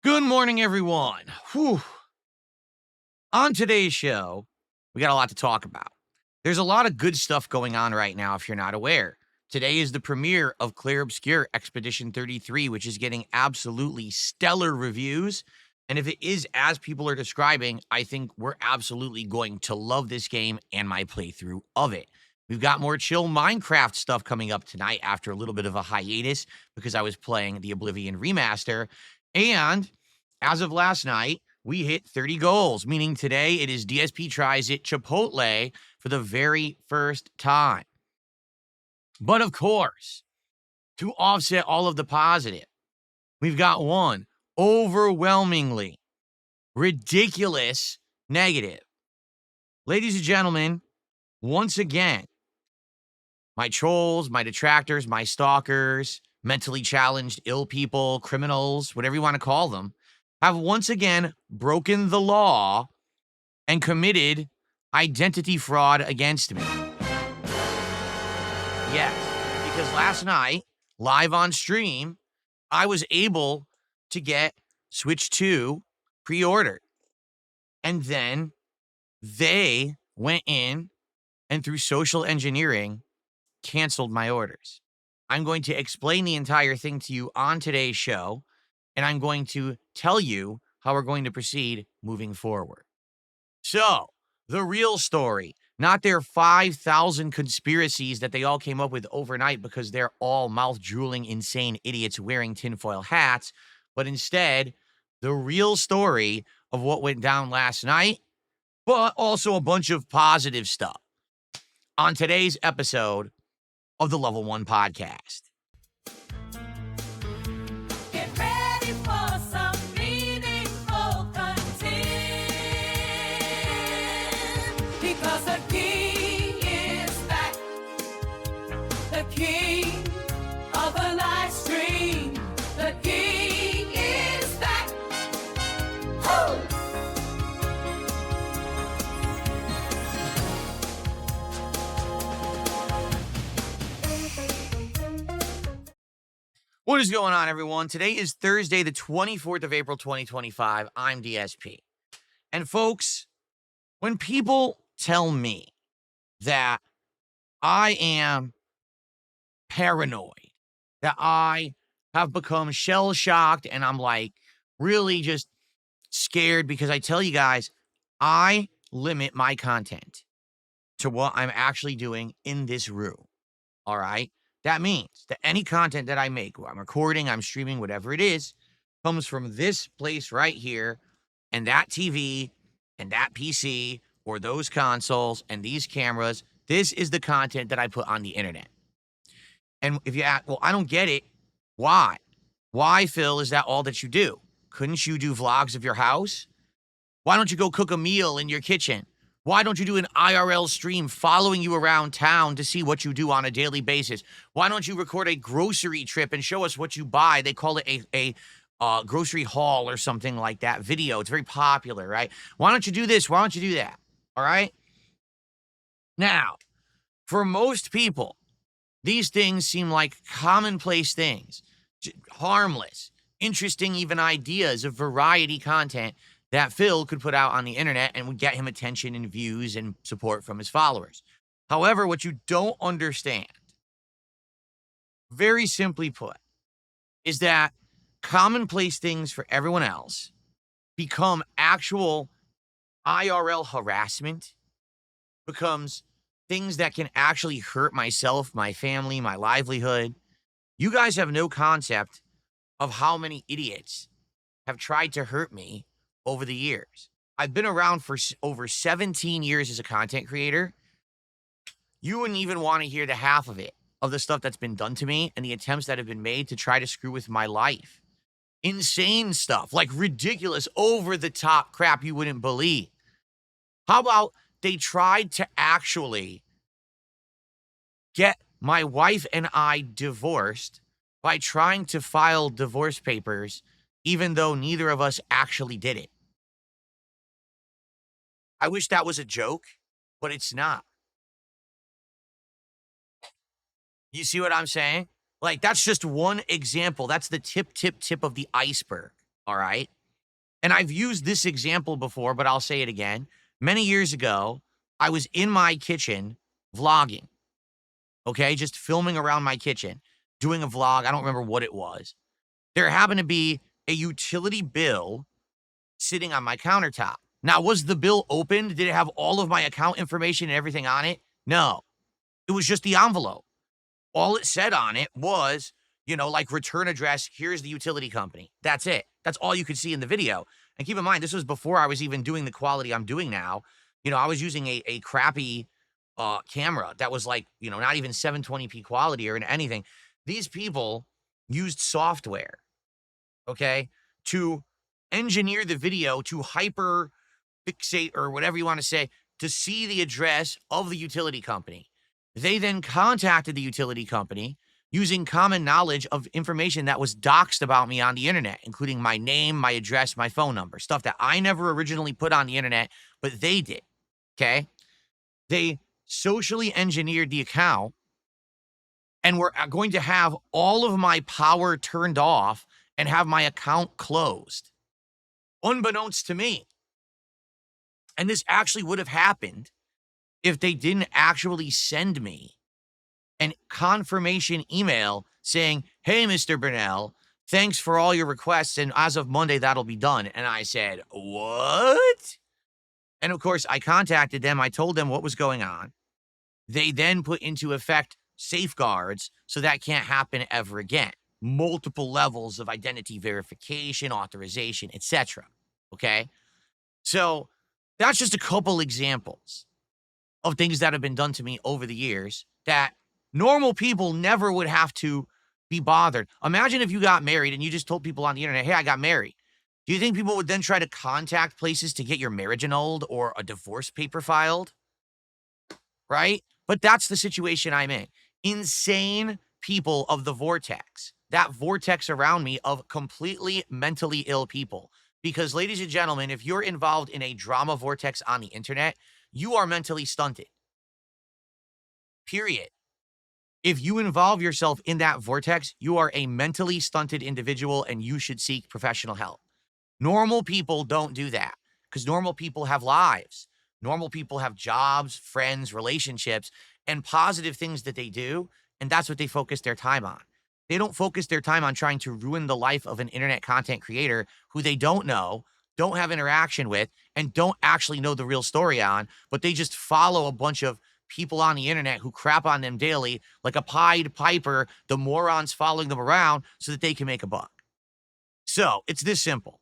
Good morning, everyone. Whew. On today's show, we got a lot to talk about. There's a lot of good stuff going on right now, if you're not aware. Today is the premiere of Clear Obscure Expedition 33, which is getting absolutely stellar reviews. And if it is as people are describing, I think we're absolutely going to love this game and my playthrough of it. We've got more chill Minecraft stuff coming up tonight after a little bit of a hiatus because I was playing the Oblivion remaster. And as of last night, we hit 30 goals, meaning today it is DSP Tries It Chipotle for the very first time. But of course, to offset all of the positive, we've got one overwhelmingly ridiculous negative. Ladies and gentlemen, once again, my trolls, my detractors, my stalkers, mentally challenged, ill people, criminals, whatever you want to call them, have once again broken the law and committed identity fraud against me. Yes, because last night, live on stream, I was able to get Switch 2 pre-ordered. And then they went in and through social engineering, canceled my orders. I'm going to explain the entire thing to you on today's show, and I'm going to tell you how we're going to proceed moving forward. So, the real story, not their 5,000 conspiracies that they all came up with overnight because they're all mouth-drooling, insane idiots wearing tinfoil hats, but instead, the real story of what went down last night, but also a bunch of positive stuff on today's episode of the Level 1 Podcast. Get ready for some meaningful content, because the king is back, the king of the live stream, the king is back. Woo! What is going on, everyone? Today is Thursday, the 24th of April, 2025. I'm DSP. And folks, when people tell me that I am paranoid, that I have become shell-shocked and I'm like really just scared because I tell you guys, I limit my content to what I'm actually doing in this room. All right? That means that any content that I make, I'm recording, I'm streaming, whatever it is, comes from this place right here, and that TV, and that PC, or those consoles, and these cameras. This is the content that I put on the internet. And if you ask, well, I don't get it. Why? Why, Phil, is that all that you do? Couldn't you do vlogs of your house? Why don't you go cook a meal in your kitchen? Why don't you do an IRL stream following you around town to see what you do on a daily basis? Why don't you record a grocery trip and show us what you buy? They call it a grocery haul or something like that video. It's very popular, right? Why don't you do this? Why don't you do that? All right? Now, for most people, these things seem like commonplace things, harmless, interesting even ideas of variety content that Phil could put out on the internet and would get him attention and views and support from his followers. However, what you don't understand, very simply put, is that commonplace things for everyone else become actual IRL harassment, becomes things that can actually hurt myself, my family, my livelihood. You guys have no concept of how many idiots have tried to hurt me over the years. I've been around for over 17 years as a content creator. You wouldn't even want to hear the half of it, of the stuff that's been done to me and the attempts that have been made to try to screw with my life. Insane stuff, like ridiculous, over-the-top crap you wouldn't believe. How about they tried to actually get my wife and I divorced by trying to file divorce papers, even though neither of us actually did it. I wish that was a joke, but it's not. You see what I'm saying? Like, that's just one example. That's the tip of the iceberg, All right. And I've used this example before, but I'll say it again. Many years ago, I was in my kitchen vlogging, okay, just filming around my kitchen, doing a vlog. I don't remember what it was. There happened to be a utility bill sitting on my countertop. Now, was the bill opened? Did it have all of my account information and everything on it? No, it was just the envelope. All it said on it was, like return address, here's the utility company. That's it. That's all you could see in the video. And keep in mind, this was before I was even doing the quality I'm doing now. I was using a crappy camera that was like, not even 720p quality or anything. These people used software, okay, to engineer the video to hyper fixate or whatever you want to say to see the address of the utility company. They then contacted the utility company using common knowledge of information that was doxed about me on the internet, including my name, my address, my phone number, stuff that I never originally put on the internet, but they did, okay? They socially engineered the account and were going to have all of my power turned off and have my account closed, unbeknownst to me. And this actually would have happened if they didn't actually send me an confirmation email saying, hey, Mr. Burnell, thanks for all your requests, and as of Monday, that'll be done. And I said, what? And of course, I contacted them. I told them what was going on. They then put into effect safeguards so that can't happen ever again. Multiple levels of identity verification, authorization, etc. Okay? So that's just a couple examples of things that have been done to me over the years that normal people never would have to be bothered. Imagine if you got married and you just told people on the internet, hey, I got married. Do you think people would then try to contact places to get your marriage annulled or a divorce paper filed? Right? But that's the situation I'm in. Insane people of the vortex. That vortex around me of completely mentally ill people. Because, ladies and gentlemen, if you're involved in a drama vortex on the internet, you are mentally stunted. Period. If you involve yourself in that vortex, you are a mentally stunted individual and you should seek professional help. Normal people don't do that because normal people have lives. Normal people have jobs, friends, relationships, and positive things that they do, and that's what they focus their time on. They don't focus their time on trying to ruin the life of an internet content creator who they don't know, don't have interaction with, and don't actually know the real story on, but they just follow a bunch of people on the internet who crap on them daily like a Pied Piper, the morons following them around so that they can make a buck. So it's this simple.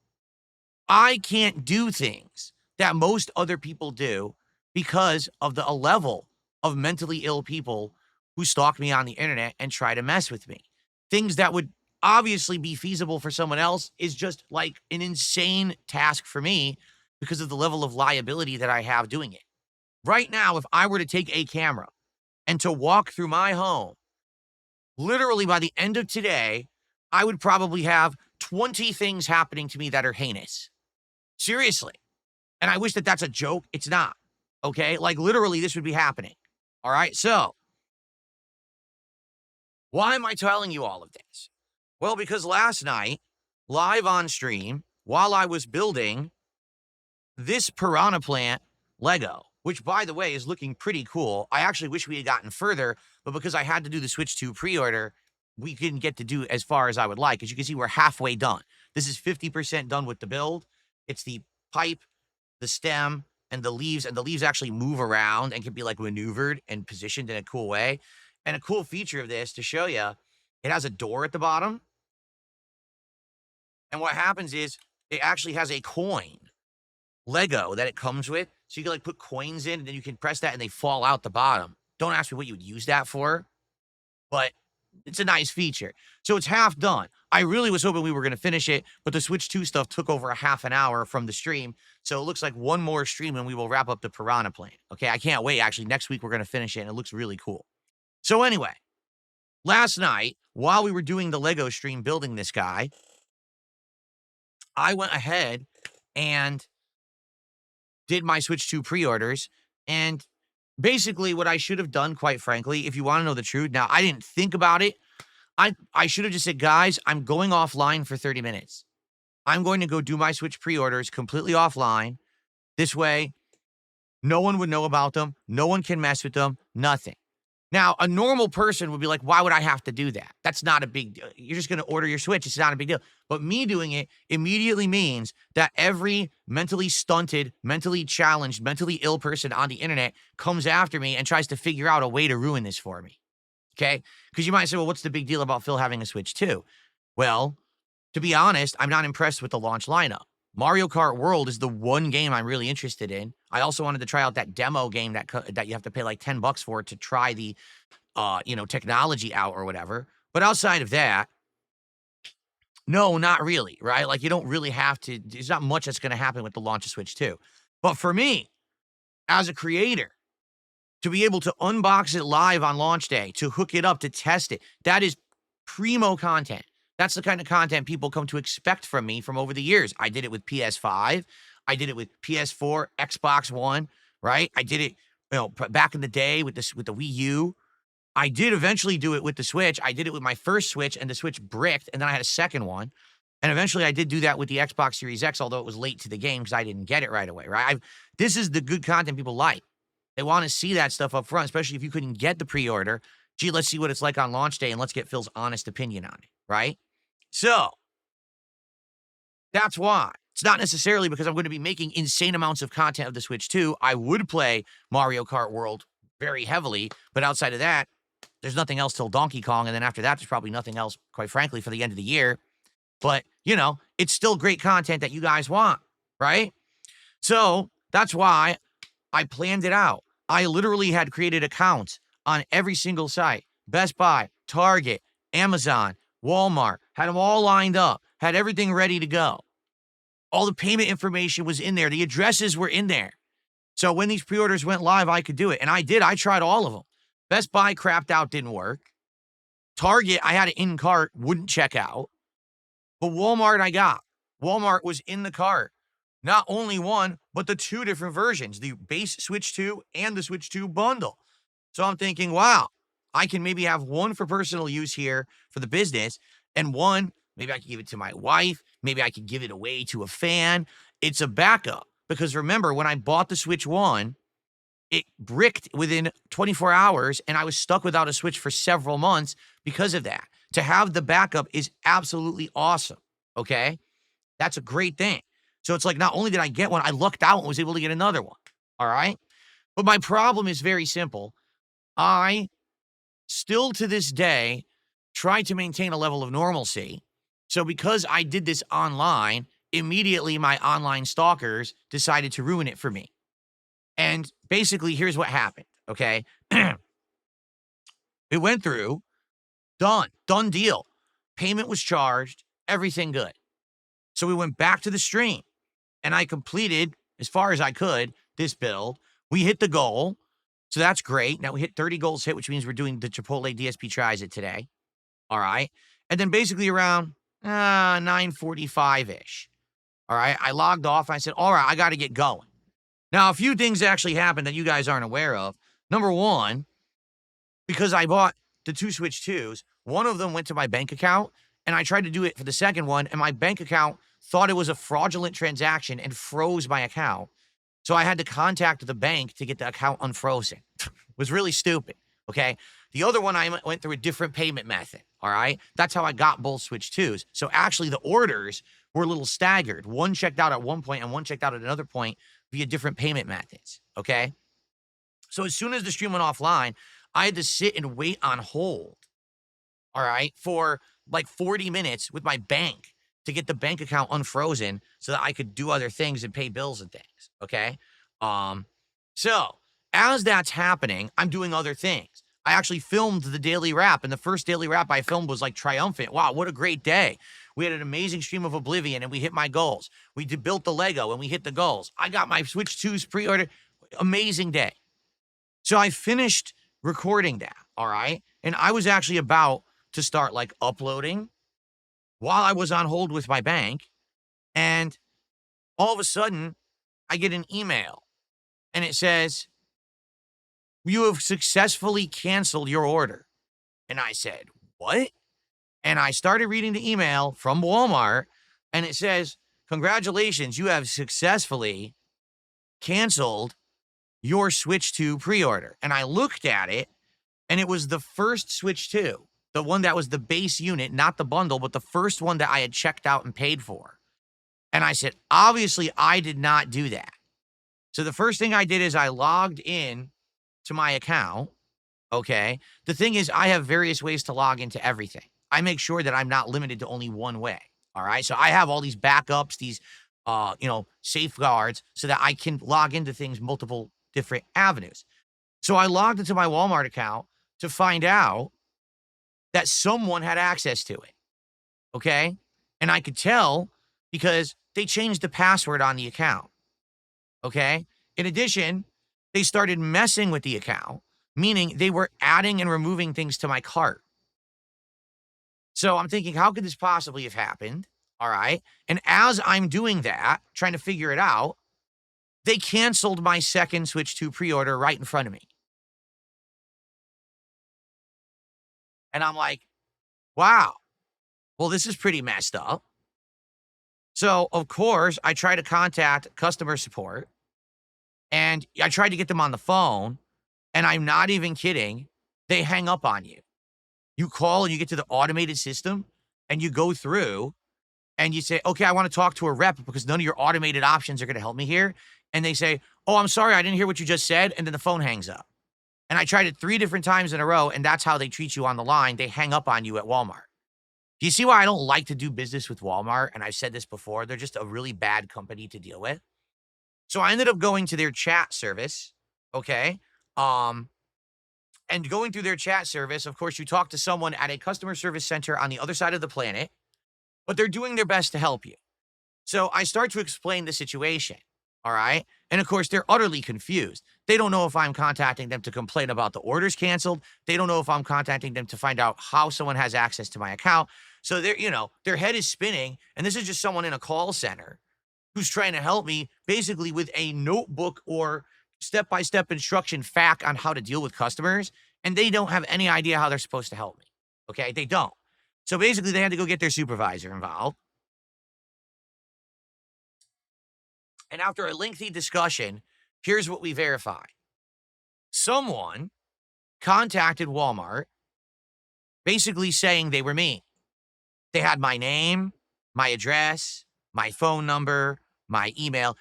I can't do things that most other people do because of a level of mentally ill people who stalk me on the internet and try to mess with me. Things that would obviously be feasible for someone else is just like an insane task for me because of the level of liability that I have doing it. Right now, if I were to take a camera and to walk through my home, literally by the end of today, I would probably have 20 things happening to me that are heinous. Seriously. And I wish that that's a joke. It's not. Okay? Like literally this would be happening. All right? So why am I telling you all of this? Well, because last night, live on stream, while I was building this piranha plant Lego, which, by the way, is looking pretty cool. I actually wish we had gotten further, but because I had to do the Switch 2 pre-order, we didn't get to do as far as I would like. As you can see, we're halfway done. This is 50% done with the build. It's the pipe, the stem, and the leaves actually move around and can be like maneuvered and positioned in a cool way. And a cool feature of this to show you, it has a door at the bottom. And what happens is it actually has a coin Lego that it comes with. So you can like put coins in and then you can press that and they fall out the bottom. Don't ask me what you would use that for, but it's a nice feature. So it's half done. I really was hoping we were going to finish it, but the Switch 2 stuff took over a half an hour from the stream. So it looks like one more stream and we will wrap up the piranha plant. Okay, I can't wait. Actually, next week we're going to finish it and it looks really cool. So anyway, last night, while we were doing the Lego stream building this guy, I went ahead and did my Switch 2 pre-orders. And basically what I should have done, quite frankly, if you want to know the truth, now I didn't think about it. I should have just said, guys, I'm going offline for 30 minutes. I'm going to go do my Switch pre-orders completely offline. This way, no one would know about them. No one can mess with them. Nothing. Now, a normal person would be like, why would I have to do that? That's not a big deal. You're just going to order your Switch. It's not a big deal. But me doing it immediately means that every mentally stunted, mentally challenged, mentally ill person on the internet comes after me and tries to figure out a way to ruin this for me. Okay? Because you might say, well, what's the big deal about Phil having a Switch too? Well, to be honest, I'm not impressed with the launch lineup. Mario Kart World is the one game I'm really interested in. I also wanted to try out that demo game that you have to pay like $10 for to try the technology out or whatever. But outside of that, no, not really, right? Like you don't really have to. There's not much that's going to happen with the launch of Switch 2. But for me, as a creator, to be able to unbox it live on launch day, to hook it up, to test it, that is primo content. That's the kind of content people come to expect from me from over the years. I did it with PS5. I did it with PS4, Xbox One, right? I did it, back in the day with the Wii U. I did eventually do it with the Switch. I did it with my first Switch, and the Switch bricked, and then I had a second one. And eventually I did do that with the Xbox Series X, although it was late to the game because I didn't get it right away, right? This is the good content people like. They want to see that stuff up front, especially if you couldn't get the pre-order. Gee, let's see what it's like on launch day, and let's get Phil's honest opinion on it, right? So, that's why. It's not necessarily because I'm going to be making insane amounts of content of the Switch 2. I would play Mario Kart World very heavily, but outside of that, there's nothing else till Donkey Kong, and then after that, there's probably nothing else, quite frankly, for the end of the year. But, it's still great content that you guys want, right? So, that's why I planned it out. I literally had created accounts on every single site. Best Buy, Target, Amazon, Walmart, had them all lined up, had everything ready to go. All the payment information was in there. The addresses were in there. So when these pre-orders went live, I could do it. And I did. I tried all of them. Best Buy crapped out, didn't work. Target, I had it in cart, wouldn't check out. But Walmart, I got. Walmart was in the cart. Not only one, but the two different versions, the base Switch 2 and the Switch 2 bundle. So I'm thinking, wow, I can maybe have one for personal use here for the business, and one, maybe I could give it to my wife. Maybe I could give it away to a fan. It's a backup. Because remember, when I bought the Switch 1, it bricked within 24 hours, and I was stuck without a Switch for several months because of that. To have the backup is absolutely awesome, okay? That's a great thing. So it's like not only did I get one, I lucked out and was able to get another one, all right? But my problem is very simple. I still to this day try to maintain a level of normalcy. So because I did this online, immediately my online stalkers decided to ruin it for me. And basically, here's what happened, okay? It went through, done deal. Payment was charged, everything good. So we went back to the stream, and I completed, as far as I could, this build. We hit the goal, so that's great. Now we hit 30 goals hit, which means we're doing the Chipotle DSP tries it today. All right? And then basically around 9:45-ish, all right, I logged off. I said, all right, I got to get going. Now, a few things actually happened that you guys aren't aware of. Number one, because I bought the two Switch 2s, one of them went to my bank account, and I tried to do it for the second one, and my bank account thought it was a fraudulent transaction and froze my account. So I had to contact the bank to get the account unfrozen. It was really stupid, okay? The other one, I went through a different payment method, all right? That's how I got both Switch 2s. So actually, the orders were a little staggered. One checked out at one point and one checked out at another point via different payment methods, okay? So as soon as the stream went offline, I had to sit and wait on hold, all right, for like 40 minutes with my bank to get the bank account unfrozen so that I could do other things and pay bills and things, okay? So as that's happening, I'm doing other things. I actually filmed the daily wrap, and the first daily wrap I filmed was like triumphant. Wow, what a great day. We had an amazing stream of Oblivion, and we hit my goals. We built the Lego, and we hit the goals. I got my Switch 2s pre-ordered. Amazing day. So I finished recording that, all right? And I was actually about to start like uploading while I was on hold with my bank, and all of a sudden, I get an email, and it says, you have successfully canceled your order. And I said, what? And I started reading the email from Walmart and it says, "Congratulations, you have successfully canceled your Switch 2 pre-order." And I looked at it, and it was the first Switch 2, the one that was the base unit, not the bundle, but the first one that I had checked out and paid for. And I said, obviously, I did not do that. So the first thing I did is I logged in to my account. Okay. The thing is, I have various ways to log into everything. I make sure that I'm not limited to only one way. All right. So I have all these backups, these, safeguards so that I can log into things multiple different avenues. So I logged into my Walmart account to find out that someone had access to it. Okay. And I could tell because they changed the password on the account. Okay. In addition, they started messing with the account, meaning they were adding and removing things to my cart. So I'm thinking, how could this possibly have happened? All right. And as I'm doing that, trying to figure it out, they canceled my second Switch 2 pre-order right in front of me. And I'm like, wow, well, this is pretty messed up. So, of course, I try to contact customer support, and I tried to get them on the phone, and I'm not even kidding. They hang up on you. You call and you get to the automated system, and you go through and you say, okay, I want to talk to a rep because none of your automated options are going to help me here. And they say, oh, I'm sorry, I didn't hear what you just said. And then the phone hangs up. And I tried it 3 different times in a row, and that's how they treat you on the line. They hang up on you at Walmart. Do you see why I don't like to do business with Walmart? And I've said this before, they're just a really bad company to deal with. So I ended up going to their chat service, okay? And going through their chat service, of course, you talk to someone at a customer service center on the other side of the planet, but they're doing their best to help you. So I start to explain the situation, all right? And of course, they're utterly confused. They don't know if I'm contacting them to complain about the orders canceled. They don't know if I'm contacting them to find out how someone has access to my account. So their head is spinning, and this is just someone in a call center who's trying to help me basically with a notebook or step-by-step instruction fact on how to deal with customers, and they don't have any idea how they're supposed to help me, okay? They don't. So basically, they had to go get their supervisor involved. And after a lengthy discussion, here's what we verified. Someone contacted Walmart basically saying they were me. They had my name, my address, my phone number, my email,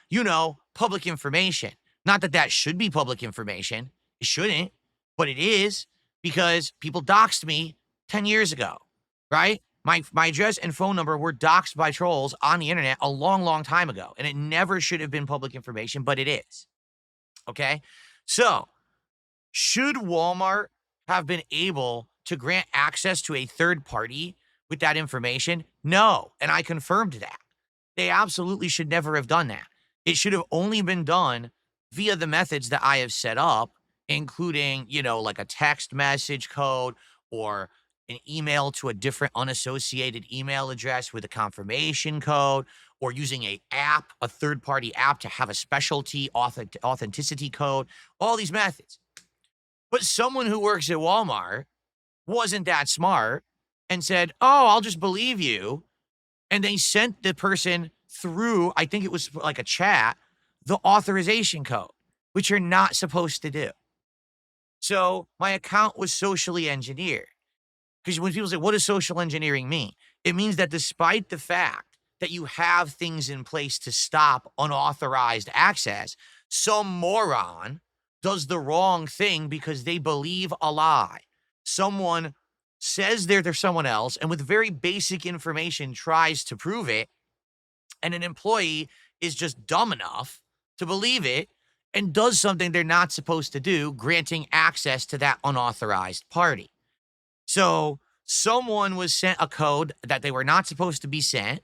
public information. Not that that should be public information. It shouldn't, but it is because people doxed me 10 years ago, right? My address and phone number were doxed by trolls on the internet a long, long time ago, and it never should have been public information, but it is. Okay? So, should Walmart have been able to grant access to a third party with that information? No, and I confirmed that. They absolutely should never have done that. It should have only been done via the methods that I have set up, including, like a text message code or an email to a different unassociated email address with a confirmation code, or using a third-party app to have a specialty authenticity code, all these methods. But someone who works at Walmart wasn't that smart and said, oh, I'll just believe you. And they sent the person through, I think it was like a chat, the authorization code, which you're not supposed to do. So my account was socially engineered. Because when people say, what does social engineering mean? It means that despite the fact that you have things in place to stop unauthorized access, some moron does the wrong thing because they believe a lie. Someone says they're someone else and with very basic information tries to prove it, and an employee is just dumb enough to believe it and does something they're not supposed to do, granting access to that unauthorized party. So someone was sent a code that they were not supposed to be sent.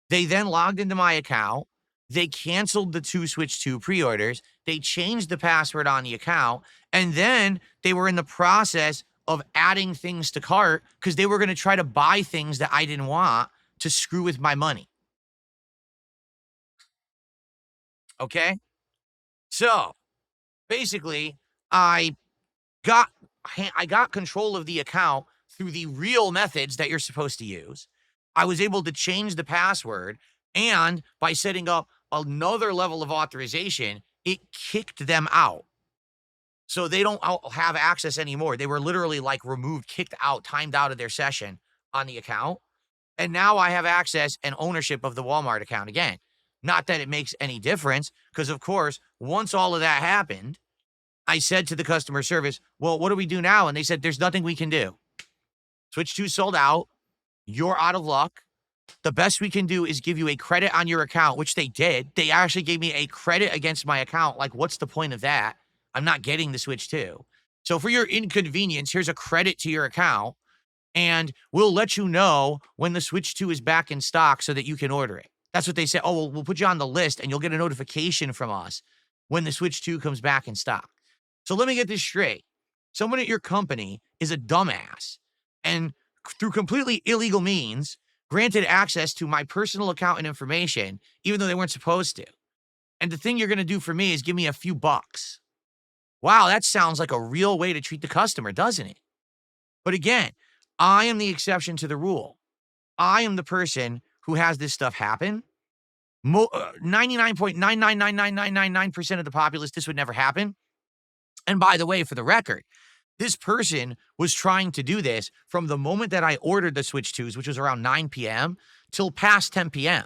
They then logged into my account. They canceled the 2 Switch 2 pre-orders. They changed the password on the account. And then they were in the process of adding things to cart because they were going to try to buy things that I didn't want to screw with my money. Okay? So basically, I got control of the account through the real methods that you're supposed to use. I was able to change the password, and by setting up another level of authorization, it kicked them out. So they don't have access anymore. They were literally like removed, kicked out, timed out of their session on the account. And now I have access and ownership of the Walmart account again. Not that it makes any difference, because of course, once all of that happened, I said to the customer service, well, what do we do now? And they said, there's nothing we can do. Switch 2 sold out. You're out of luck. The best we can do is give you a credit on your account, which they did. They actually gave me a credit against my account. Like, what's the point of that? I'm not getting the Switch 2. So for your inconvenience, here's a credit to your account, and we'll let you know when the Switch 2 is back in stock so that you can order it. That's what they said. Oh, well, we'll put you on the list, and you'll get a notification from us when the Switch 2 comes back in stock. So let me get this straight. Someone at your company is a dumbass, and through completely illegal means, granted access to my personal account and information, even though they weren't supposed to. And the thing you're going to do for me is give me a few bucks. Wow, that sounds like a real way to treat the customer, doesn't it? But again, I am the exception to the rule. I am the person who has this stuff happen. 99.9999999% of the populace, this would never happen. And by the way, for the record, this person was trying to do this from the moment that I ordered the Switch 2s, which was around 9 p.m., till past 10 p.m.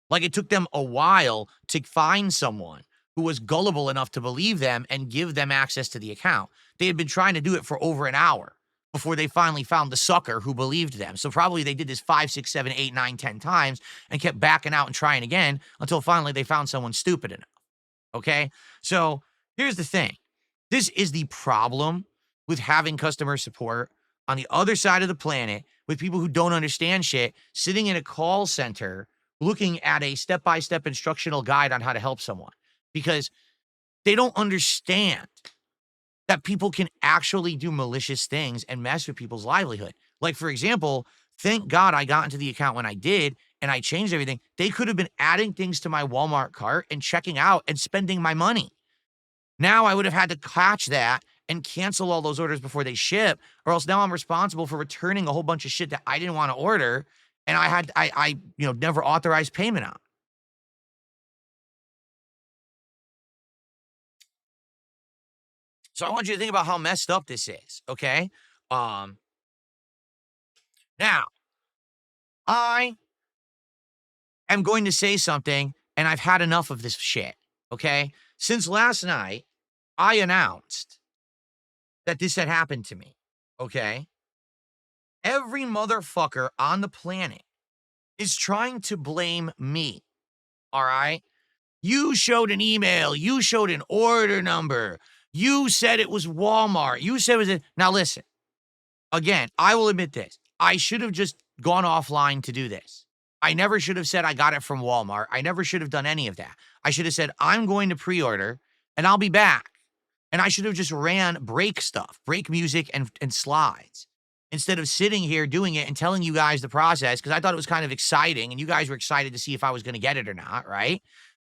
Like, it took them a while to find someone who was gullible enough to believe them and give them access to the account. They had been trying to do it for over an hour before they finally found the sucker who believed them. So probably they did this 5, 6, 7, 8, 9, 10 times and kept backing out and trying again until finally they found someone stupid enough. Okay? So here's the thing. This is the problem with having customer support on the other side of the planet with people who don't understand shit, sitting in a call center looking at a step-by-step instructional guide on how to help someone, because they don't understand that people can actually do malicious things and mess with people's livelihood. Like, for example, thank God I got into the account when I did and I changed everything. They could have been adding things to my Walmart cart and checking out and spending my money. Now I would have had to catch that and cancel all those orders before they ship, or else now I'm responsible for returning a whole bunch of shit that I didn't want to order and I never authorized payment on. So I want you to think about how messed up this is, okay? Now, I am going to say something, and I've had enough of this shit, okay? Since last night, I announced that this had happened to me, okay? Every motherfucker on the planet is trying to blame me, all right? You showed an email. You showed an order number. You said it was Walmart. You said it was... Now listen, again, I will admit this. I should have just gone offline to do this. I never should have said I got it from Walmart. I never should have done any of that. I should have said, I'm going to pre-order and I'll be back. And I should have just ran break stuff, break music and slides, instead of sitting here doing it and telling you guys the process, because I thought it was kind of exciting and you guys were excited to see if I was going to get it or not, right?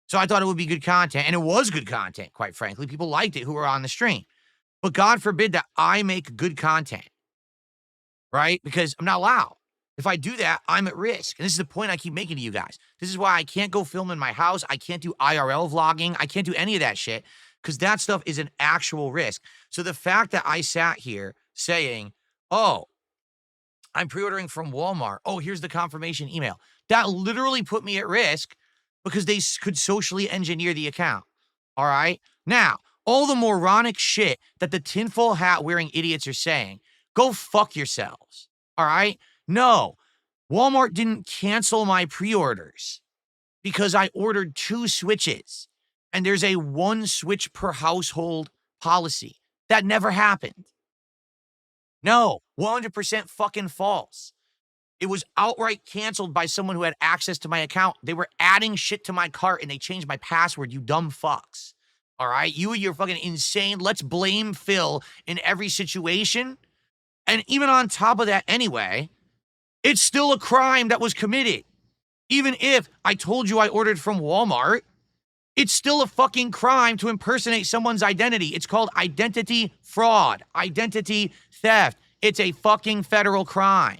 So I thought it would be good content, and it was good content, quite frankly. People liked it who were on the stream. But God forbid that I make good content, right? Because I'm not allowed. If I do that, I'm at risk. And this is the point I keep making to you guys. This is why I can't go film in my house. I can't do IRL vlogging. I can't do any of that shit, because that stuff is an actual risk. So the fact that I sat here saying, oh, I'm pre-ordering from Walmart. Oh, here's the confirmation email. That literally put me at risk because they could socially engineer the account. All right? Now, all the moronic shit that the tinfoil hat wearing idiots are saying, go fuck yourselves. All right? No, Walmart didn't cancel my pre-orders because I ordered 2 Switches and there's a 1 Switch per household policy. That never happened. No, 100% fucking false. It was outright canceled by someone who had access to my account. They were adding shit to my cart and they changed my password, you dumb fucks. All right? You and your fucking insane, let's blame Phil in every situation. And even on top of that anyway, it's still a crime that was committed. Even if I told you I ordered from Walmart, it's still a fucking crime to impersonate someone's identity. It's called identity fraud, identity theft. It's a fucking federal crime.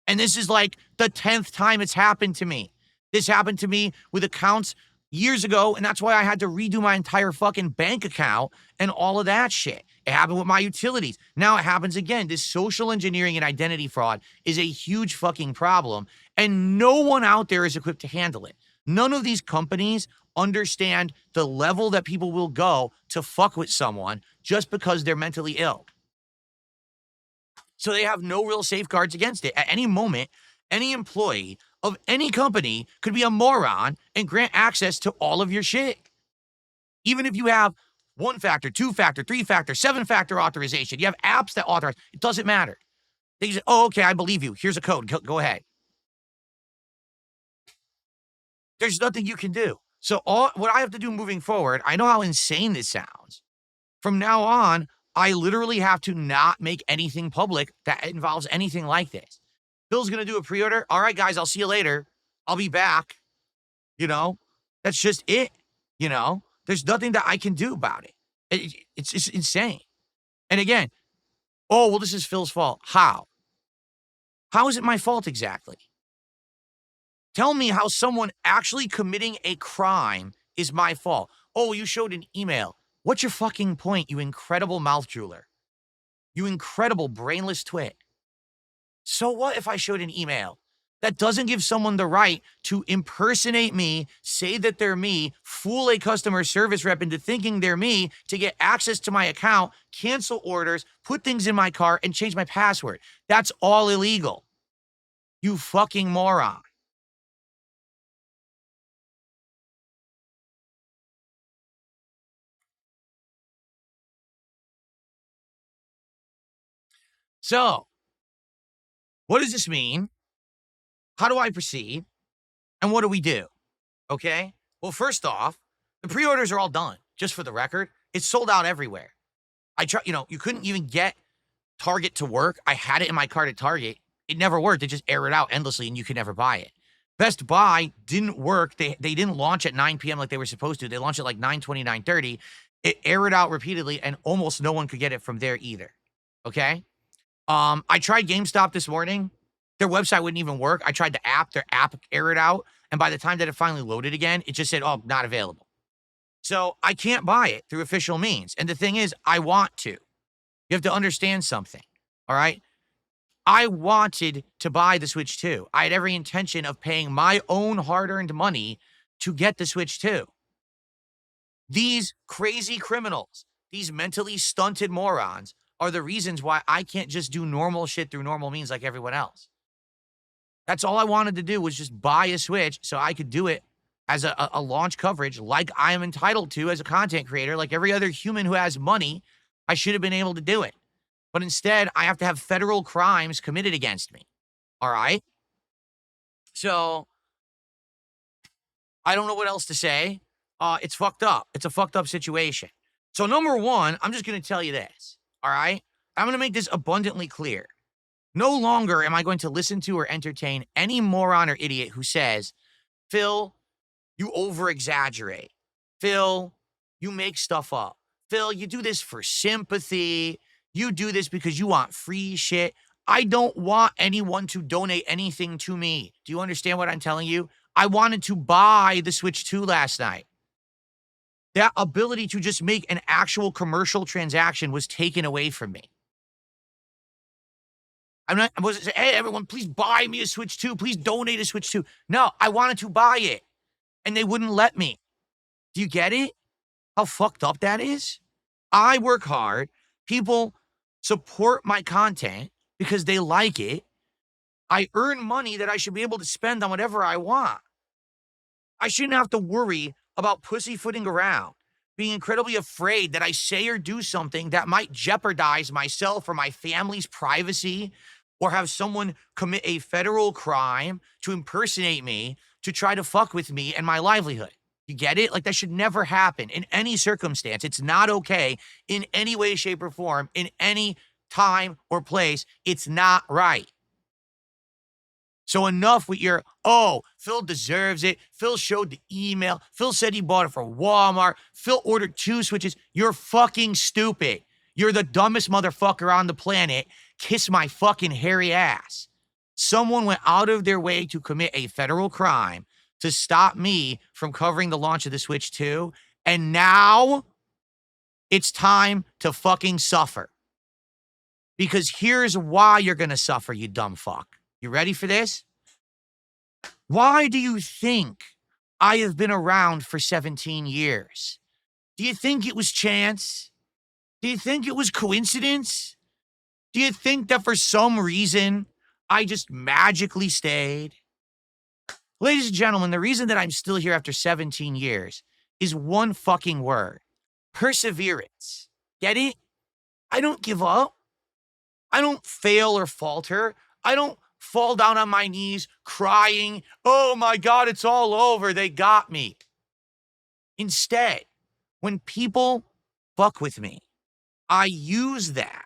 And this is like the 10th time it's happened to me. This happened to me with accounts years ago, and that's why I had to redo my entire fucking bank account and all of that shit. It happened with my utilities. Now it happens again. This social engineering and identity fraud is a huge fucking problem, and no one out there is equipped to handle it. None of these companies understand the level that people will go to fuck with someone just because they're mentally ill. So they have no real safeguards against it. At any moment, any employee of any company could be a moron and grant access to all of your shit. Even if you have 1-factor, 2-factor, 3-factor, 7-factor authorization, you have apps that authorize, it doesn't matter. They say, oh, okay, I believe you. Here's a code. Go ahead. There's nothing you can do. So what I have to do moving forward, I know how insane this sounds. From now on, I literally have to not make anything public that involves anything like this. Phil's going to do a pre-order. All right, guys, I'll see you later. I'll be back. That's just it. There's nothing that I can do about it. It's just insane. And again, oh, well, this is Phil's fault. How? How is it my fault exactly? Tell me how someone actually committing a crime is my fault. Oh, you showed an email. What's your fucking point, you incredible mouth drooler? You incredible brainless twit. So what if I showed an email? That doesn't give someone the right to impersonate me, say that they're me, fool a customer service rep into thinking they're me to get access to my account, cancel orders, put things in my car, and change my password. That's all illegal. You fucking moron. So, what does this mean? How do I proceed? And what do we do? Okay? Well, first off, the pre-orders are all done. Just for the record, it's sold out everywhere. You couldn't even get Target to work. I had it in my cart at Target. It never worked. They just air it out endlessly and you could never buy it. Best Buy didn't work. They didn't launch at 9 p.m. like they were supposed to. They launched at like 9:20, 9:30. It aired out repeatedly and almost no one could get it from there either. Okay? I tried GameStop this morning. Their website wouldn't even work. I tried the app. Their app aired out. And by the time that it finally loaded again, it just said, oh, not available. So I can't buy it through official means. And the thing is, I want to. You have to understand something, all right? I wanted to buy the Switch 2. I had every intention of paying my own hard-earned money to get the Switch 2. These crazy criminals, these mentally stunted morons, are the reasons why I can't just do normal shit through normal means like everyone else. That's all I wanted to do was just buy a Switch so I could do it as a launch coverage like I am entitled to as a content creator. Like every other human who has money, I should have been able to do it. But instead, I have to have federal crimes committed against me. All right? So, I don't know what else to say. It's fucked up. It's a fucked up situation. So, number one, I'm just going to tell you this. All right? I'm going to make this abundantly clear. No longer am I going to listen to or entertain any moron or idiot who says, Phil, you over-exaggerate. Phil, you make stuff up. Phil, you do this for sympathy. You do this because you want free shit. I don't want anyone to donate anything to me. Do you understand what I'm telling you? I wanted to buy the Switch 2 last night. That ability to just make an actual commercial transaction was taken away from me. I wasn't saying, hey, everyone, please buy me a Switch 2. Please donate a Switch 2. No, I wanted to buy it, and they wouldn't let me. Do you get it? How fucked up that is? I work hard. People support my content because they like it. I earn money that I should be able to spend on whatever I want. I shouldn't have to worry about pussyfooting around, being incredibly afraid that I say or do something that might jeopardize myself or my family's privacy, or have someone commit a federal crime to impersonate me to try to fuck with me and my livelihood. You get it? Like, that should never happen in any circumstance. It's not okay in any way, shape, or form, in any time or place. It's not right. So enough with your, oh, Phil deserves it. Phil showed the email. Phil said he bought it from Walmart. Phil ordered 2 Switches. You're fucking stupid. You're the dumbest motherfucker on the planet. Kiss my fucking hairy ass. Someone went out of their way to commit a federal crime to stop me from covering the launch of the Switch 2. And now it's time to fucking suffer. Because here's why you're going to suffer, you dumb fuck. You ready for this? Why do you think I have been around for 17 years? Do you think it was chance? Do you think it was coincidence? Do you think that for some reason I just magically stayed? Ladies and gentlemen, the reason that I'm still here after 17 years is one fucking word: perseverance. Get it? I don't give up. I don't fail or falter. I don't fall down on my knees crying, oh my God, it's all over. They got me. Instead, when people fuck with me, I use that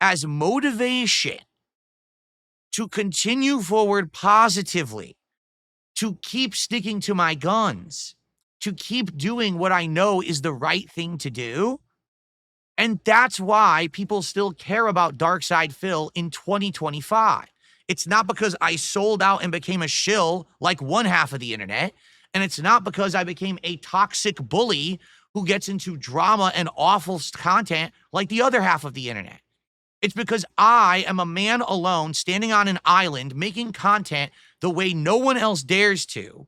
as motivation to continue forward positively, to keep sticking to my guns, to keep doing what I know is the right thing to do. And that's why people still care about Darkside Phil in 2025. It's not because I sold out and became a shill like one half of the internet. And it's not because I became a toxic bully who gets into drama and awful content like the other half of the internet. It's because I am a man alone standing on an island making content the way no one else dares to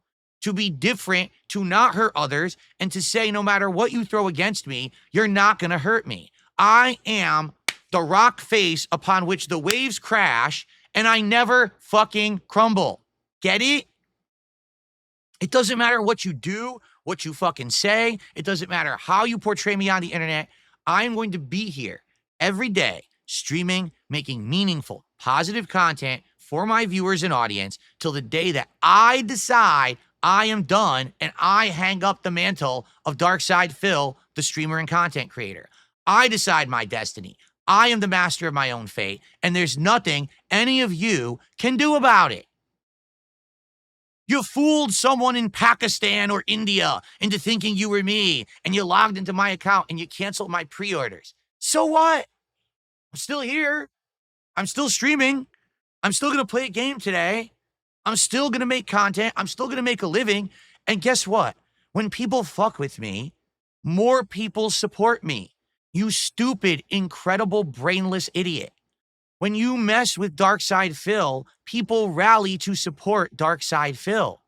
be different, to not hurt others, and to say no matter what you throw against me, you're not going to hurt me. I am the rock face upon which the waves crash, and I never fucking crumble. Get it? It doesn't matter what you do, what you fucking say. It doesn't matter how you portray me on the internet. I'm going to be here every day, streaming, making meaningful, positive content for my viewers and audience till the day that I decide I am done and I hang up the mantle of Darkside Phil, the streamer and content creator. I decide my destiny. I am the master of my own fate, and there's nothing any of you can do about it. You fooled someone in Pakistan or India into thinking you were me, and you logged into my account and you canceled my pre-orders. So what? I'm still here. I'm still streaming. I'm still going to play a game today. I'm still going to make content. I'm still going to make a living. And guess what? When people fuck with me, more people support me. You stupid, incredible, brainless idiot. When you mess with Darkside Phil, people rally to support Darkside Phil.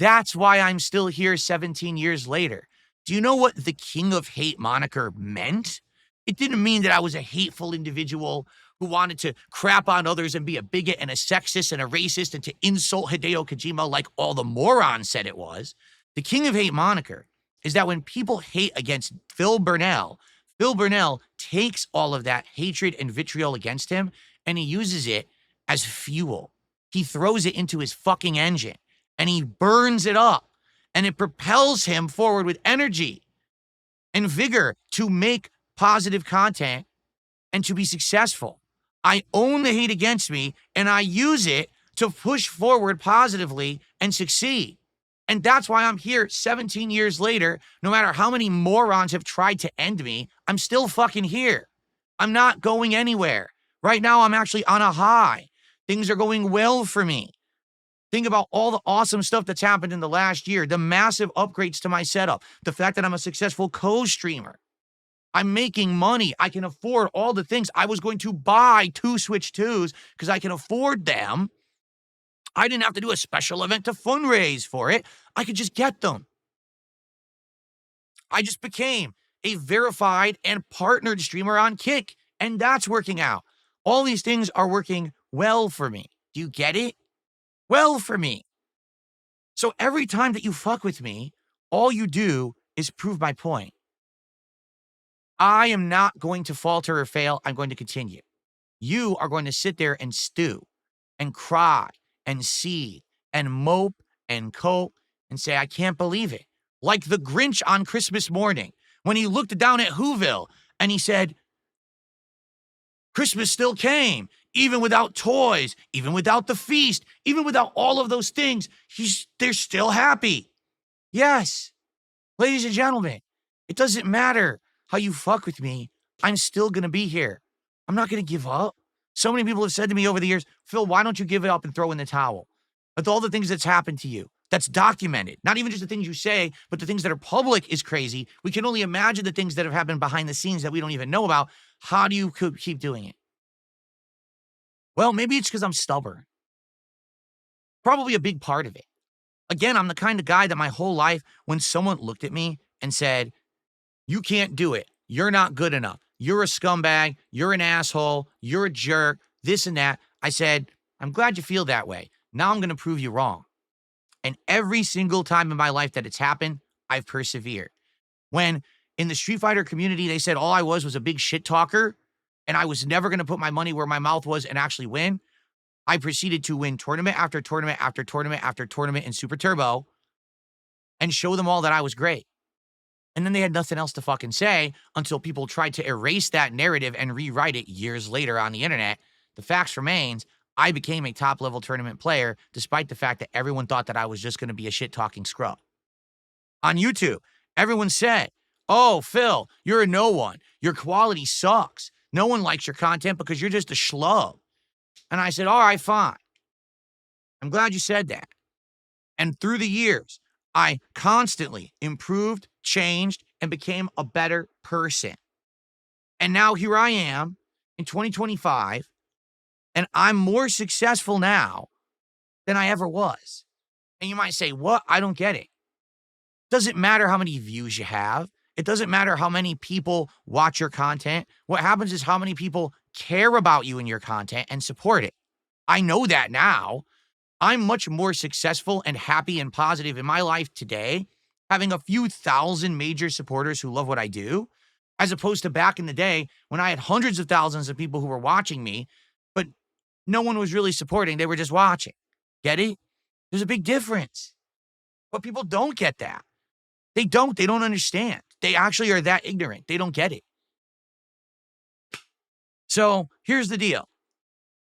That's why I'm still here 17 years later. Do you know what the King of Hate moniker meant? It didn't mean that I was a hateful individual who wanted to crap on others and be a bigot and a sexist and a racist and to insult Hideo Kojima like all the morons said it was. The King of Hate moniker is that when people hate against Phil Burnell takes all of that hatred and vitriol against him and he uses it as fuel. He throws it into his fucking engine and he burns it up and it propels him forward with energy and vigor to make positive content and to be successful. I own the hate against me and I use it to push forward positively and succeed. And that's why I'm here 17 years later. No matter how many morons have tried to end me, I'm still fucking here. I'm not going anywhere. Right now, I'm actually on a high. Things are going well for me. Think about all the awesome stuff that's happened in the last year, the massive upgrades to my setup, the fact that I'm a successful co-streamer. I'm making money. I can afford all the things. I was going to buy 2 Switch 2s because I can afford them. I didn't have to do a special event to fundraise for it. I could just get them. I just became a verified and partnered streamer on Kick, and that's working out. All these things are working well for me. Do you get it? Well for me. So every time that you fuck with me, all you do is prove my point. I am not going to falter or fail. I'm going to continue. You are going to sit there and stew and cry and seethe and mope and cope and say, I can't believe it. Like the Grinch on Christmas morning when he looked down at Whoville and he said, Christmas still came, even without toys, even without the feast, even without all of those things. They're still happy. Yes, ladies and gentlemen, it doesn't matter how you fuck with me. I'm still going to be here. I'm not going to give up. So many people have said to me over the years, Phil, why don't you give it up and throw in the towel? With all the things that's happened to you, that's documented, not even just the things you say, but the things that are public is crazy. We can only imagine the things that have happened behind the scenes that we don't even know about. How do you keep doing it? Well, maybe it's because I'm stubborn. Probably a big part of it. Again, I'm the kind of guy that my whole life, when someone looked at me and said, you can't do it, you're not good enough, you're a scumbag, you're an asshole, you're a jerk, this and that, I said, I'm glad you feel that way. Now I'm going to prove you wrong. And every single time in my life that it's happened, I've persevered. When in the Street Fighter community, they said all I was a big shit talker and I was never going to put my money where my mouth was and actually win, I proceeded to win tournament after tournament after tournament after tournament in Super Turbo and show them all that I was great. And then they had nothing else to fucking say until people tried to erase that narrative and rewrite it years later on the internet. The facts remains, I became a top-level tournament player despite the fact that everyone thought that I was just going to be a shit-talking scrub. On YouTube, everyone said, oh, Phil, you're a no one. Your quality sucks. No one likes your content because you're just a schlub. And I said, all right, fine. I'm glad you said that. And through the years, I constantly improved, changed, and became a better person. And now here I am in 2025, and I'm more successful now than I ever was. And you might say, what? I don't get it. Doesn't matter how many views you have. It doesn't matter how many people watch your content. What happens is how many people care about you and your content and support it. I know that now. I'm much more successful and happy and positive in my life today, having a few thousand major supporters who love what I do, as opposed to back in the day when I had hundreds of thousands of people who were watching me, but no one was really supporting. They were just watching. Get it? There's a big difference. But people don't get that. They don't understand. They actually are that ignorant. They don't get it. So here's the deal.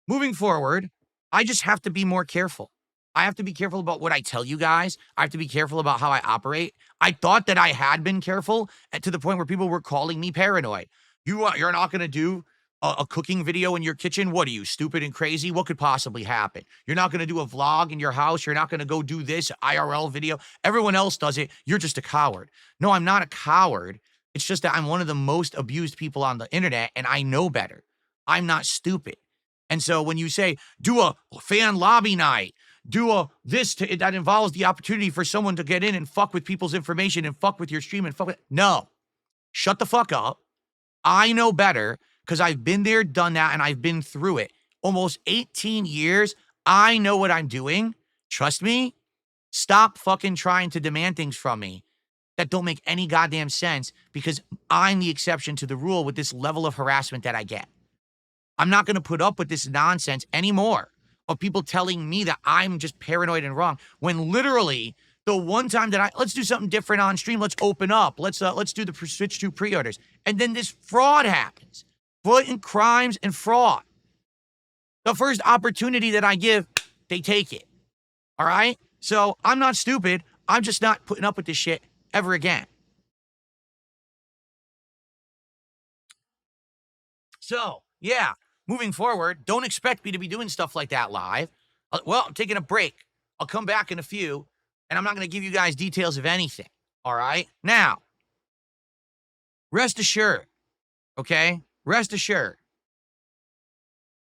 Moving forward, I just have to be more careful. I have to be careful about what I tell you guys. I have to be careful about how I operate. I thought that I had been careful to the point where people were calling me paranoid. You're not going to do a cooking video in your kitchen? What are you, stupid and crazy? What could possibly happen? You're not going to do a vlog in your house? You're not going to go do this IRL video? Everyone else does it. You're just a coward. No, I'm not a coward. It's just that I'm one of the most abused people on the internet, and I know better. I'm not stupid. And so when you say, do a fan lobby night, do that involves the opportunity for someone to get in and fuck with people's information and fuck with your stream and fuck with, no, shut the fuck up. I know better because I've been there, done that, and I've been through it. Almost 18 years. I know what I'm doing. Trust me. Stop fucking trying to demand things from me that don't make any goddamn sense because I'm the exception to the rule with this level of harassment that I get. I'm not going to put up with this nonsense anymore of people telling me that I'm just paranoid and wrong when literally the one time that let's do something different on stream, let's open up, let's do the Switch 2 pre-orders. And then this fraud happens. Blatant crimes and fraud. The first opportunity that I give, they take it. All right? So I'm not stupid. I'm just not putting up with this shit ever again. So, yeah, moving forward, don't expect me to be doing stuff like that live. Well, I'm taking a break. I'll come back in a few, and I'm not going to give you guys details of anything. All right? Now, rest assured, okay? Rest assured.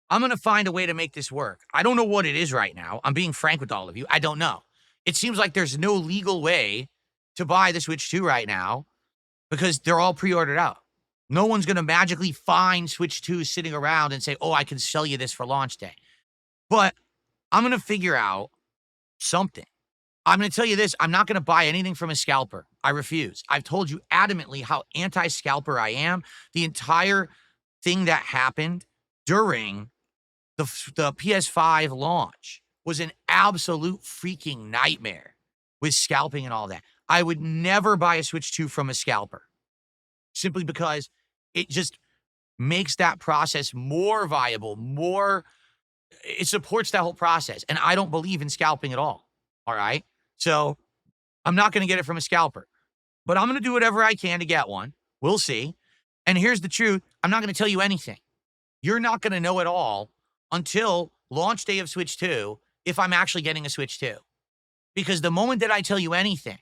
I'm going to find a way to make this work. I don't know what it is right now. I'm being frank with all of you. I don't know. It seems like there's no legal way to buy the Switch 2 right now because they're all pre-ordered out. No one's going to magically find Switch 2 sitting around and say, oh, I can sell you this for launch day. But I'm going to figure out something. I'm going to tell you this. I'm not going to buy anything from a scalper. I refuse. I've told you adamantly how anti-scalper I am. The entire thing that happened during the PS5 launch was an absolute freaking nightmare with scalping and all that. I would never buy a Switch 2 from a scalper simply because it just makes that process more viable, it supports that whole process. And I don't believe in scalping at all. All right. So I'm not going to get it from a scalper, but I'm going to do whatever I can to get one. We'll see. And here's the truth. I'm not going to tell you anything. You're not going to know at all until launch day of Switch 2 if I'm actually getting a Switch 2. Because the moment that I tell you anything,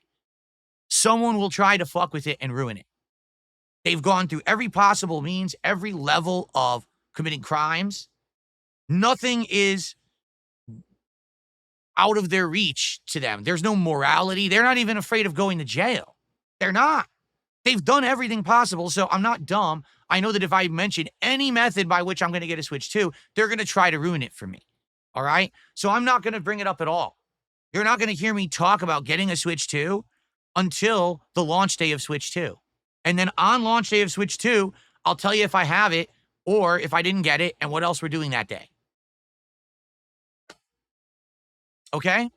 someone will try to fuck with it and ruin it. They've gone through every possible means, every level of committing crimes. Nothing is out of their reach to them. There's no morality. They're not even afraid of going to jail. They're not. They've done everything possible, so I'm not dumb. I know that if I mention any method by which I'm going to get a Switch 2, they're going to try to ruin it for me. All right? So I'm not going to bring it up at all. You're not going to hear me talk about getting a Switch 2 until the launch day of Switch 2. And then on launch day of Switch 2, I'll tell you if I have it or if I didn't get it and what else we're doing that day. Okay?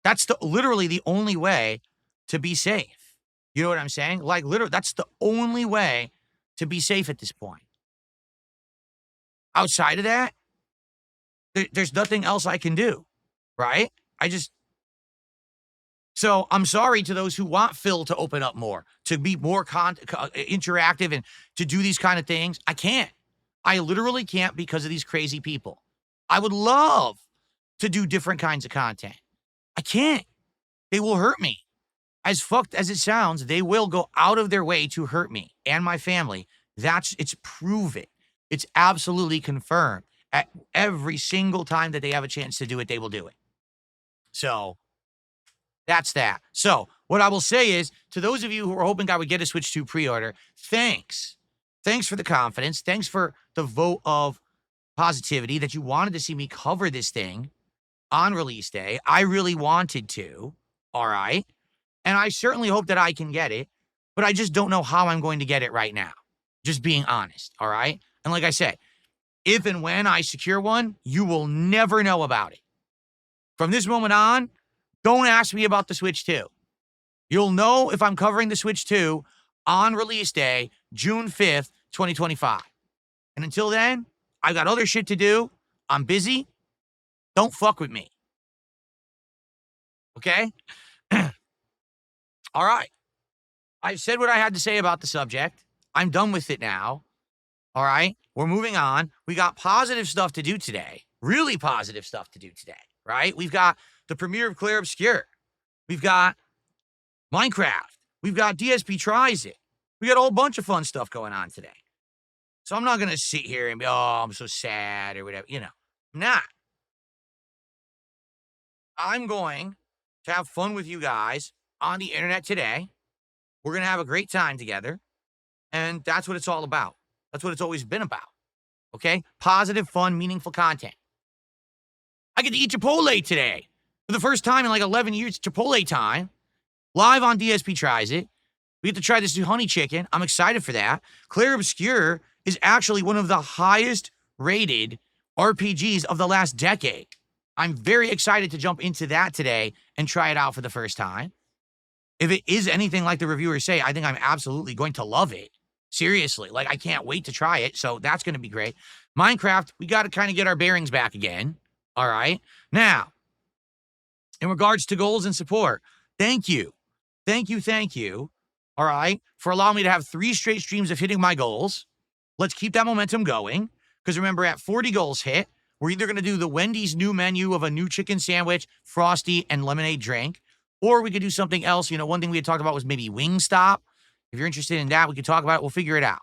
That's literally the only way to be safe. You know what I'm saying? Like, literally, that's the only way to be safe at this point. Outside of that, there's nothing else I can do, right? So I'm sorry to those who want Phil to open up more, to be more interactive and to do these kind of things. I can't. I literally can't because of these crazy people. I would love to do different kinds of content. I can't. They will hurt me. As fucked as it sounds, they will go out of their way to hurt me and my family. It's proven. It's absolutely confirmed. At every single time that they have a chance to do it, they will do it. So that's that. So what I will say is, to those of you who are hoping I would get a Switch 2 pre-order, thanks. Thanks for the confidence. Thanks for the vote of positivity that you wanted to see me cover this thing on release day. I really wanted to, all right? And I certainly hope that I can get it, but I just don't know how I'm going to get it right now. Just being honest, all right? And like I said, if and when I secure one, you will never know about it. From this moment on, don't ask me about the Switch 2. You'll know if I'm covering the Switch 2 on release day, June 5th, 2025. And until then, I've got other shit to do. I'm busy. Don't fuck with me. Okay? All right. I've said what I had to say about the subject. I'm done with it now. All right? We're moving on. We got positive stuff to do today. Really positive stuff to do today, right? We've got the premiere of Claire Obscure. We've got Minecraft. We've got DSP Tries It. We got a whole bunch of fun stuff going on today. So I'm not going to sit here and be, oh, I'm so sad or whatever. You know, I'm not. I'm going to have fun with you guys on the internet today. We're going to have a great time together. And that's what it's all about. That's what it's always been about. Okay? Positive, fun, meaningful content. I get to eat Chipotle today. For the first time in like 11 years, Chipotle time. Live on DSP Tries It. We get to try this new honey chicken. I'm excited for that. Claire Obscure is actually one of the highest rated RPGs of the last decade. I'm very excited to jump into that today and try it out for the first time. If it is anything like the reviewers say, I think I'm absolutely going to love it. Seriously, like I can't wait to try it. So that's going to be great. Minecraft, we got to kind of get our bearings back again. All right. Now, in regards to goals and support, thank you. Thank you. All right. For allowing me to have 3 straight streams of hitting my goals. Let's keep that momentum going. Because remember, at 40 goals hit, we're either going to do the Wendy's new menu of a new chicken sandwich, Frosty, and lemonade drink, or we could do something else. You know, one thing we had talked about was maybe Wingstop. If you're interested in that, we could talk about it. We'll figure it out.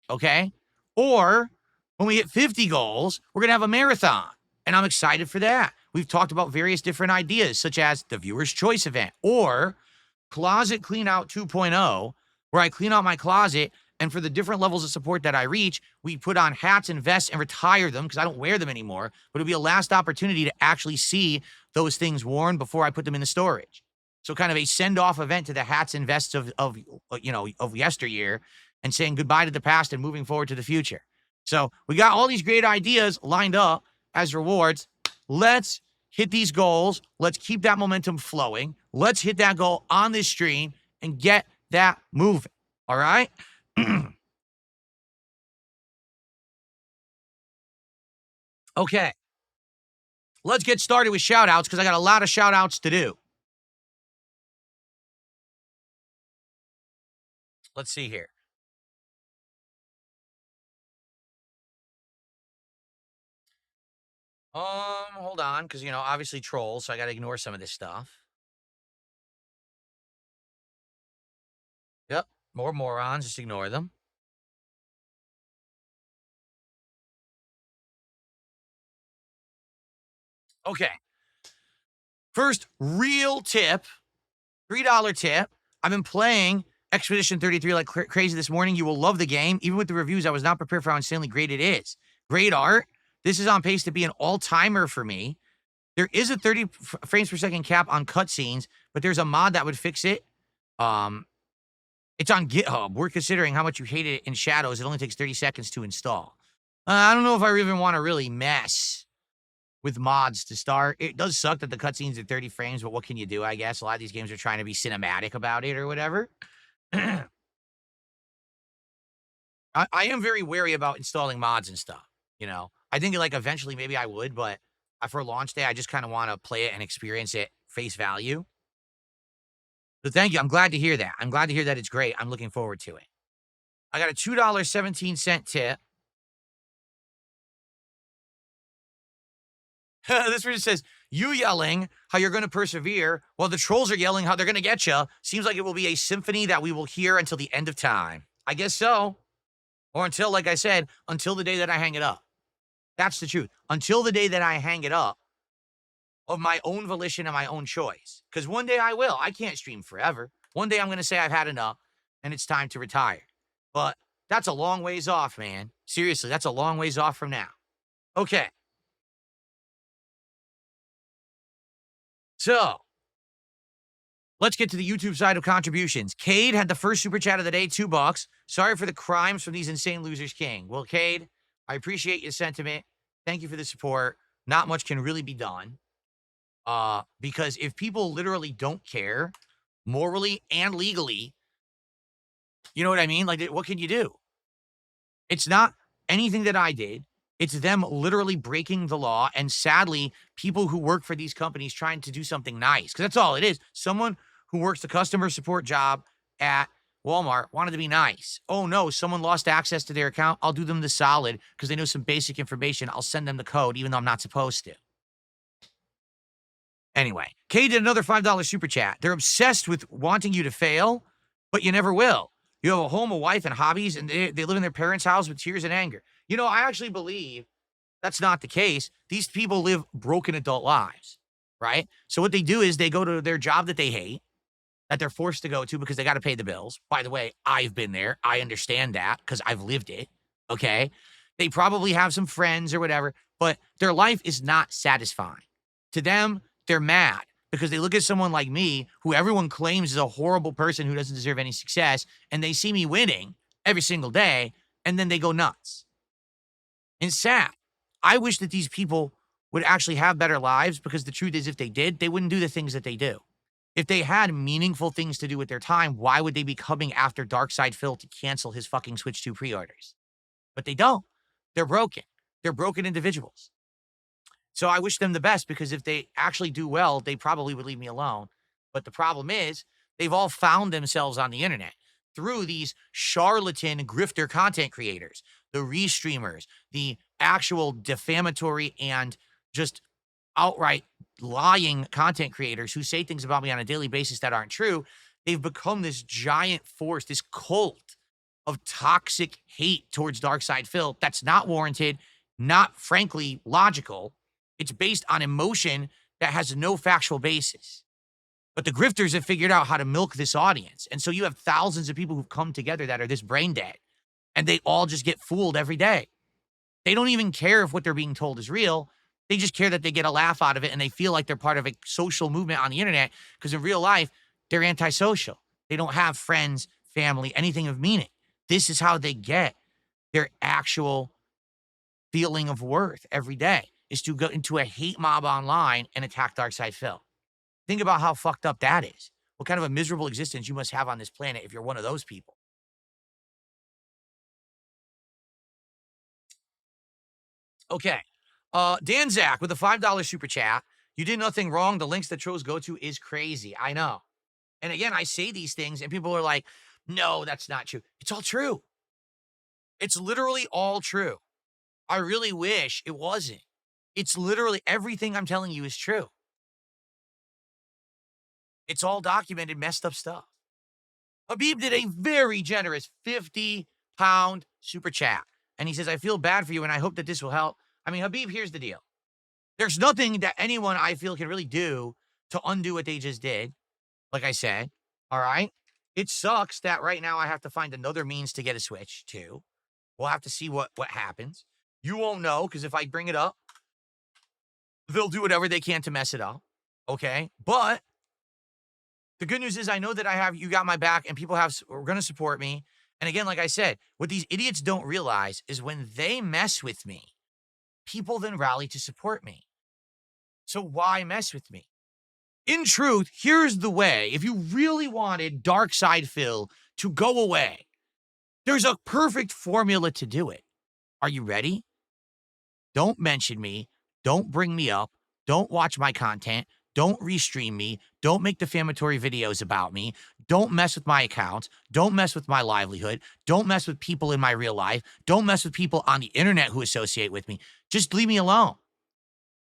Okay? Or when we hit 50 goals, we're going to have a marathon. And I'm excited for that. We've talked about various different ideas, such as the viewer's choice event or Closet Clean Out 2.0, where I clean out my closet. And for the different levels of support that I reach, we put on hats and vests and retire them because I don't wear them anymore. But it'll be a last opportunity to actually see those things worn before I put them in the storage. So kind of a send-off event to the hats and vests of yesteryear and saying goodbye to the past and moving forward to the future. So we got all these great ideas lined up as rewards. Let's hit these goals. Let's keep that momentum flowing. Let's hit that goal on this stream and get that moving. All right? Okay. Let's get started with shout-outs because I got a lot of shout-outs to do. Let's see here. Hold on, because obviously trolls, so I gotta ignore some of this stuff. Yep, more morons, just ignore them. Okay, first real tip, $3 tip. I've been playing Expedition 33 like crazy this morning. You will love the game. Even with the reviews, I was not prepared for how insanely great it is. Great art. This is on pace to be an all-timer for me. There is a 30 frames per second cap on cutscenes, but there's a mod that would fix it. Um, it's on GitHub. We're considering how much you hated it in Shadows. It only takes 30 seconds to install. I don't know if I even want to really mess with mods to start. It does suck that the cutscenes are 30 frames, but what can you do, I guess? A lot of these games are trying to be cinematic about it or whatever. I am very wary about installing mods and stuff, I think like eventually maybe I would, but for launch day, I just kind of want to play it and experience it face value. So thank you. I'm glad to hear that. I'm glad to hear that it's great. I'm looking forward to it. I got a $2.17 tip. This person says, you yelling how you're going to persevere while the trolls are yelling how they're going to get you seems like it will be a symphony that we will hear until the end of time. I guess so. Or until, like I said, until the day that I hang it up. That's the truth. Until the day that I hang it up of my own volition and my own choice. Because one day I will. I can't stream forever. One day I'm going to say I've had enough and it's time to retire. But that's a long ways off, man. Seriously, that's a long ways off from now. Okay. So, let's get to the YouTube side of contributions. Cade had the first super chat of the day, $2. Sorry for the crimes from these insane losers, King. Well, Cade, I appreciate your sentiment. Thank you for the support. Not much can really be done. Because if people literally don't care, morally and legally, you know what I mean? Like, what can you do? It's not anything that I did. It's them literally breaking the law, and sadly, people who work for these companies trying to do something nice. Because that's all it is. Someone who works the customer support job at Walmart wanted to be nice. Oh no, someone lost access to their account. I'll do them the solid because they know some basic information. I'll send them the code, even though I'm not supposed to. Anyway, Kay did another $5 super chat. They're obsessed with wanting you to fail, but you never will. You have a home, a wife, and hobbies, and they live in their parents' house with tears and anger. I actually believe that's not the case. These people live broken adult lives, right? So what they do is they go to their job that they hate, that they're forced to go to because they got to pay the bills. By the way, I've been there. I understand that because I've lived it, okay? They probably have some friends or whatever, but their life is not satisfying. To them, they're mad because they look at someone like me, who everyone claims is a horrible person who doesn't deserve any success, and they see me winning every single day, and then they go nuts. And sad. I wish that these people would actually have better lives, because the truth is, if they did, they wouldn't do the things that they do. If they had meaningful things to do with their time, why would they be coming after Darkside Phil to cancel his fucking Switch 2 pre-orders? But they don't. They're broken. They're broken individuals. So I wish them the best, because if they actually do well, they probably would leave me alone. But the problem is, they've all found themselves on the internet through these charlatan grifter content creators, the restreamers, the actual defamatory and just outright lying content creators who say things about me on a daily basis that aren't true. They've become this giant force, this cult of toxic hate towards Darkside Phil that's not warranted, not frankly logical. It's based on emotion that has no factual basis. But the grifters have figured out how to milk this audience. And so you have thousands of people who've come together that are this brain dead, and they all just get fooled every day. They don't even care if what they're being told is real. They just care that they get a laugh out of it, and they feel like they're part of a social movement on the internet, because in real life, they're antisocial. They don't have friends, family, anything of meaning. This is how they get their actual feeling of worth every day, is to go into a hate mob online and attack Darkside Phil. Think about how fucked up that is. What kind of a miserable existence you must have on this planet if you're one of those people. Okay. Dan Zach with a $5 super chat. You did nothing wrong. The links that trolls go to is crazy. I know. And again, I say these things and people are like, no, that's not true. It's all true. It's literally all true. I really wish it wasn't. It's literally everything I'm telling you is true. It's all documented, messed up stuff. Habib did a very generous 50-pound super chat. And he says, I feel bad for you and I hope that this will help. I mean, Habib, here's the deal. There's nothing that anyone I feel can really do to undo what they just did. Like I said, all right? It sucks that right now I have to find another means to get a Switch too. We'll have to see what happens. You won't know because if I bring it up, they'll do whatever they can to mess it up. Okay? But the good news is I know that you got my back and people are going to support me. And again, like I said, what these idiots don't realize is when they mess with me, people then rally to support me. So why mess with me? In truth, here's the way. If you really wanted Dark Side Phil to go away, there's a perfect formula to do it. Are you ready? Don't mention me. Don't bring me up. Don't watch my content. Don't restream me. Don't make defamatory videos about me. Don't mess with my accounts. Don't mess with my livelihood. Don't mess with people in my real life. Don't mess with people on the internet who associate with me. Just leave me alone.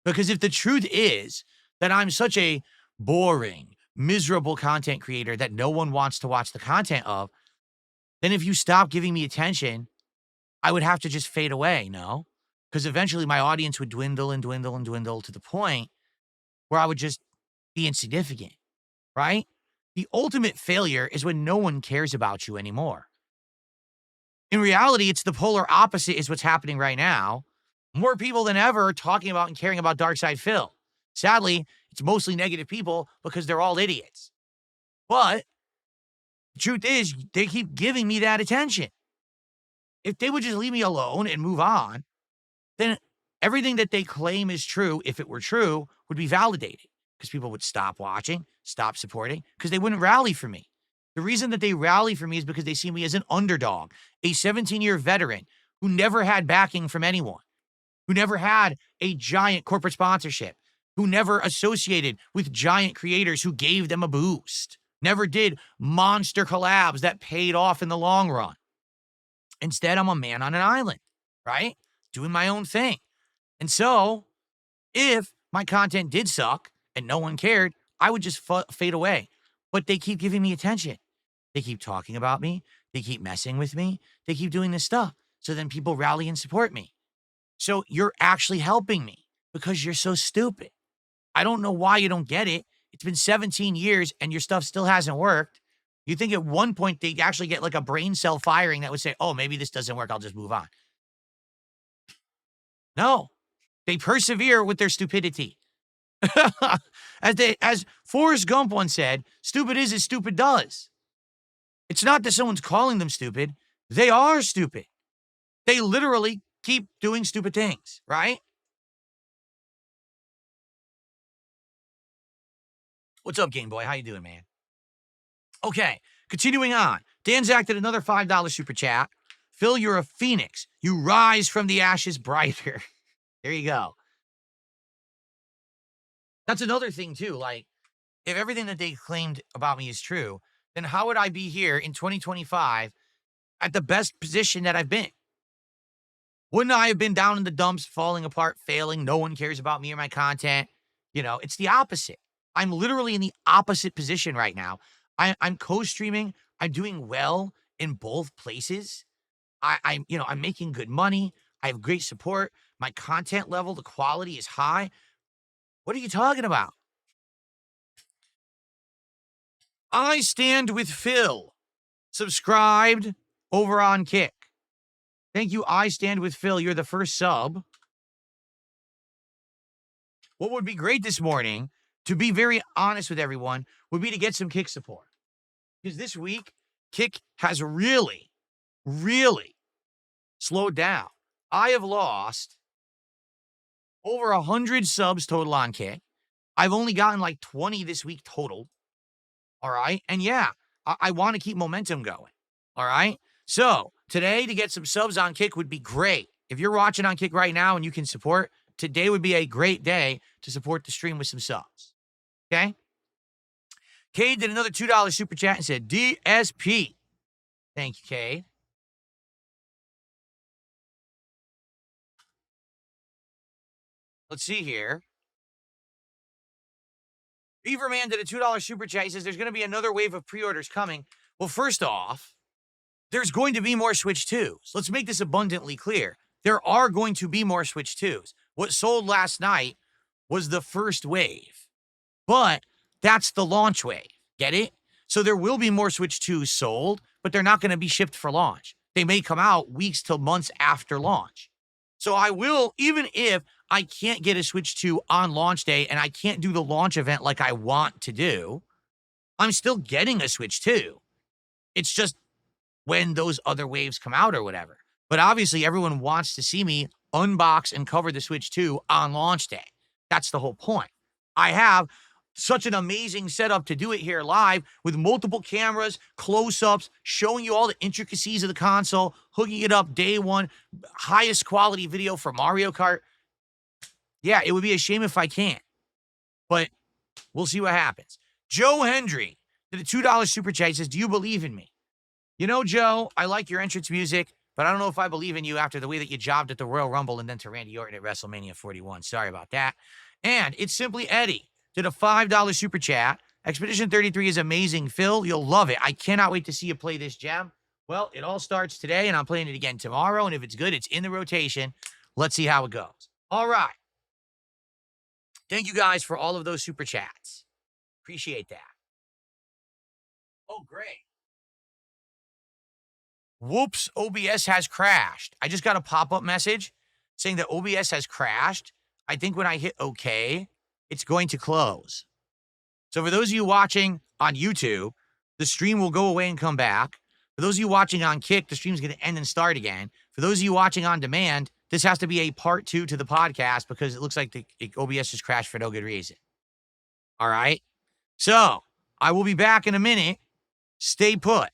Because if the truth is that I'm such a boring, miserable content creator that no one wants to watch the content of, then if you stop giving me attention, I would have to just fade away, no? Because eventually my audience would dwindle and dwindle and dwindle to the point where I would just be insignificant, right? The ultimate failure is when no one cares about you anymore. In reality, it's the polar opposite is what's happening right now. More people than ever are talking about and caring about Dark Side Phil. Sadly, it's mostly negative people because they're all idiots. But the truth is, they keep giving me that attention. If they would just leave me alone and move on, then everything that they claim is true, if it were true, would be validated because people would stop watching, stop supporting, because they wouldn't rally for me. The reason that they rally for me is because they see me as an underdog, a 17-year veteran who never had backing from anyone, who never had a giant corporate sponsorship, who never associated with giant creators who gave them a boost, never did monster collabs that paid off in the long run. Instead, I'm a man on an island, right? Doing my own thing. And so, if my content did suck and no one cared, I would just fade away. But they keep giving me attention. They keep talking about me. They keep messing with me. They keep doing this stuff. So then people rally and support me. So you're actually helping me because you're so stupid. I don't know why you don't get it. It's been 17 years and your stuff still hasn't worked. You think at one point they'd actually get like a brain cell firing that would say, oh, maybe this doesn't work. I'll just move on. No, they persevere with their stupidity. As Forrest Gump once said, stupid is as stupid does. It's not that someone's calling them stupid. They are stupid. They literally keep doing stupid things, right? What's up, Game Boy? How you doing, man? Okay, continuing on. Danzak did another $5 super chat. Phil, you're a phoenix. You rise from the ashes brighter. There you go. That's another thing, too. Like, if everything that they claimed about me is true, then how would I be here in 2025 at the best position that I've been? Wouldn't I have been down in the dumps, falling apart, failing? No one cares about me or my content. You know, it's the opposite. I'm literally in the opposite position right now. I'm co-streaming. I'm doing well in both places. I'm making good money. I have great support. My content level, the quality is high. What are you talking about? I stand with Phil. Subscribed over on Kick. Thank you, I stand with Phil. You're the first sub. What would be great this morning, to be very honest with everyone, would be to get some Kick support. Because this week, Kick has really, really slowed down. I have lost over 100 subs total on Kick. I've only gotten like 20 this week total. All right. And yeah, I want to keep momentum going. All right. So today to get some subs on Kick would be great. If you're watching on Kick right now and you can support, today would be a great day to support the stream with some subs. Okay. Cade did another $2 super chat and said, DSP. Thank you, Cade. Let's see here. Beaverman did a $2 super chat. He says there's going to be another wave of pre-orders coming. Well, first off, there's going to be more Switch 2s. Let's make this abundantly clear. There are going to be more Switch 2s. What sold last night was the first wave, but that's the launch wave. Get it? So there will be more Switch 2s sold, but they're not going to be shipped for launch. They may come out weeks to months after launch. So I will, even if I can't get a Switch 2 on launch day and I can't do the launch event like I want to do, I'm still getting a Switch 2. It's just when those other waves come out or whatever. But obviously, everyone wants to see me unbox and cover the Switch 2 on launch day. That's the whole point. I have such an amazing setup to do it here live with multiple cameras, close-ups, showing you all the intricacies of the console, hooking it up day one, highest quality video for Mario Kart. Yeah, it would be a shame if I can't, but we'll see what happens. Joe Hendry did a $2 super chat. He says, do you believe in me? You know, Joe, I like your entrance music, but I don't know if I believe in you after the way that you jobbed at the Royal Rumble and then to Randy Orton at WrestleMania 41. Sorry about that. And it's Simply Eddie did a $5 super chat. Expedition 33 is amazing, Phil. You'll love it. I cannot wait to see you play this gem. Well, it all starts today, and I'm playing it again tomorrow. And if it's good, it's in the rotation. Let's see how it goes. All right. Thank you guys for all of those super chats. Appreciate that. Oh, great. Whoops, OBS has crashed. I just got a pop-up message saying that OBS has crashed. I think when I hit OK, it's going to close. So for those of you watching on YouTube, the stream will go away and come back. For those of you watching on Kick, the stream's going to end and start again. For those of you watching on demand, this has to be a part 2 to the podcast because it looks like the OBS just crashed for no good reason. All right? So I will be back in a minute. Stay put.